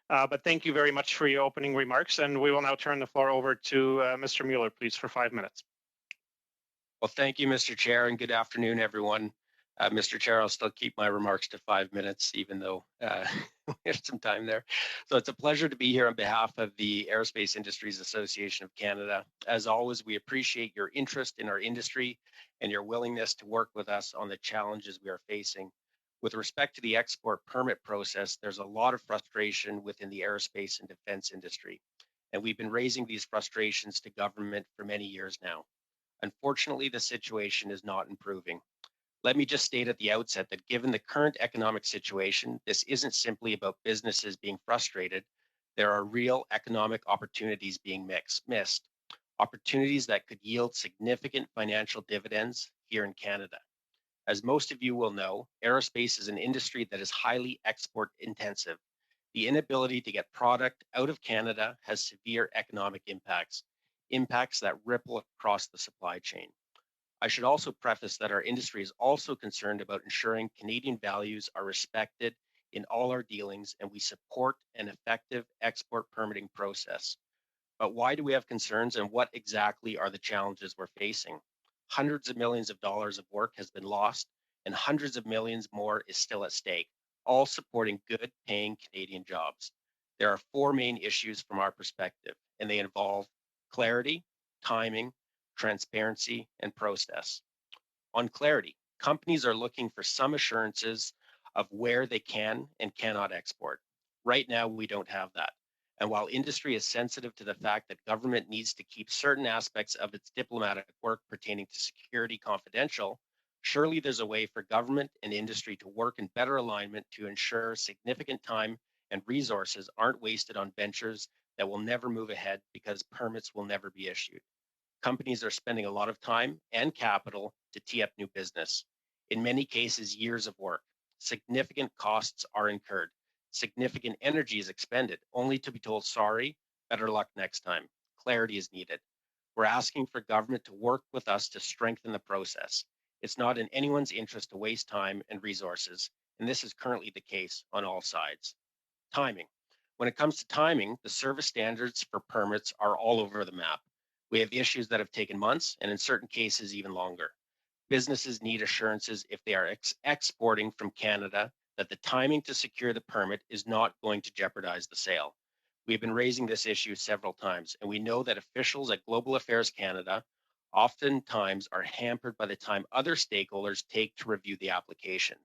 But thank you very much for your opening remarks, and we will now turn the floor over to Mr. Mueller, please, for 5 minutes. Well, thank you, Mr. Chair, and good afternoon, everyone. Mr. Chair, I'll still keep my remarks to 5 minutes, even though we have some time there. So it's a pleasure to be here on behalf of the Aerospace Industries Association of Canada. As always, we appreciate your interest in our industry and your willingness to work with us on the challenges we are facing. With respect to the export permit process, there's a lot of frustration within the aerospace and defense industry, and we've been raising these frustrations to government for many years now. Unfortunately, the situation is not improving. Let me just state at the outset that given the current economic situation, this isn't simply about businesses being frustrated. There are real economic opportunities being missed, opportunities that could yield significant financial dividends here in Canada. As most of you will know, aerospace is an industry that is highly export intensive. The inability to get product out of Canada has severe economic impacts that ripple across the supply chain. I should also preface that our industry is also concerned about ensuring Canadian values are respected in all our dealings, and we support an effective export permitting process. But why do we have concerns, and what exactly are the challenges we're facing? Hundreds of millions of dollars of work has been lost, and hundreds of millions more is still at stake, all supporting good paying Canadian jobs. There are 4 main issues from our perspective, and they involve clarity, timing, transparency, and process. On clarity, companies are looking for some assurances of where they can and cannot export. Right now, we don't have that. And while industry is sensitive to the fact that government needs to keep certain aspects of its diplomatic work pertaining to security confidential, surely there's a way for government and industry to work in better alignment to ensure significant time and resources aren't wasted on ventures that will never move ahead because permits will never be issued. Companies are spending a lot of time and capital to tee up new business. In many cases, years of work. Significant costs are incurred. Significant energy is expended, only to be told, sorry, better luck next time. Clarity is needed. We're asking for government to work with us to strengthen the process. It's not in anyone's interest to waste time and resources, and this is currently the case on all sides. Timing. When it comes to timing, the service standards for permits are all over the map. We have issues that have taken months, and in certain cases, even longer. Businesses need assurances if they are exporting from Canada that the timing to secure the permit is not going to jeopardize the sale. We've been raising this issue several times, and we know that officials at Global Affairs Canada oftentimes are hampered by the time other stakeholders take to review the application.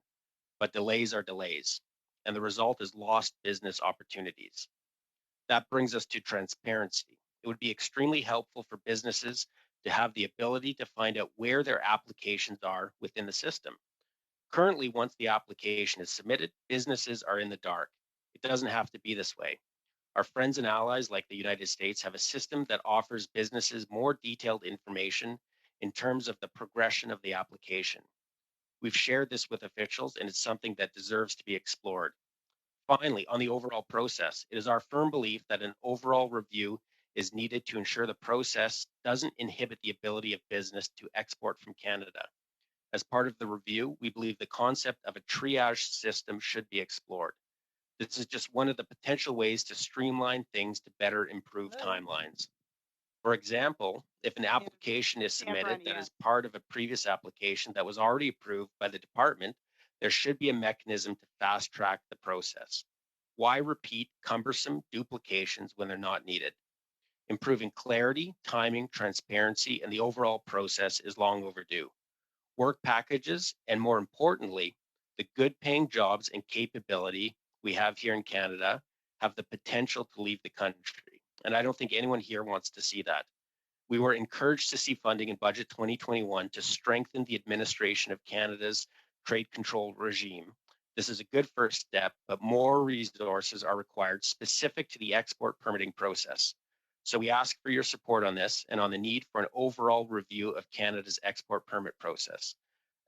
But delays are delays, and the result is lost business opportunities. That brings us to transparency. It would be extremely helpful for businesses to have the ability to find out where their applications are within the system. Currently, once the application is submitted, businesses are in the dark. It doesn't have to be this way. Our friends and allies like the United States have a system that offers businesses more detailed information in terms of the progression of the application. We've shared this with officials, and it's something that deserves to be explored. Finally, on the overall process, it is our firm belief that an overall review is needed to ensure the process doesn't inhibit the ability of business to export from Canada. As part of the review, we believe the concept of a triage system should be explored. This is just one of the potential ways to streamline things to better improve timelines. For example, if an application is submitted that is part of a previous application that was already approved by the department, there should be a mechanism to fast track the process. Why repeat cumbersome duplications when they're not needed? Improving clarity, timing, transparency, and the overall process is long overdue. Work packages, and more importantly, the good paying jobs and capability we have here in Canada have the potential to leave the country. And I don't think anyone here wants to see that. We were encouraged to see funding in Budget 2021 to strengthen the administration of Canada's trade control regime. This is a good first step, but more resources are required specific to the export permitting process. So we ask for your support on this and on the need for an overall review of Canada's export permit process.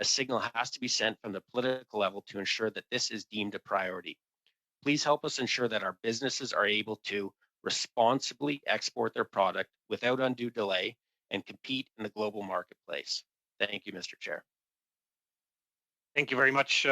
A signal has to be sent from the political level to ensure that this is deemed a priority. Please help us ensure that our businesses are able to responsibly export their product without undue delay and compete in the global marketplace. Thank you, Mr. Chair. Thank you very much,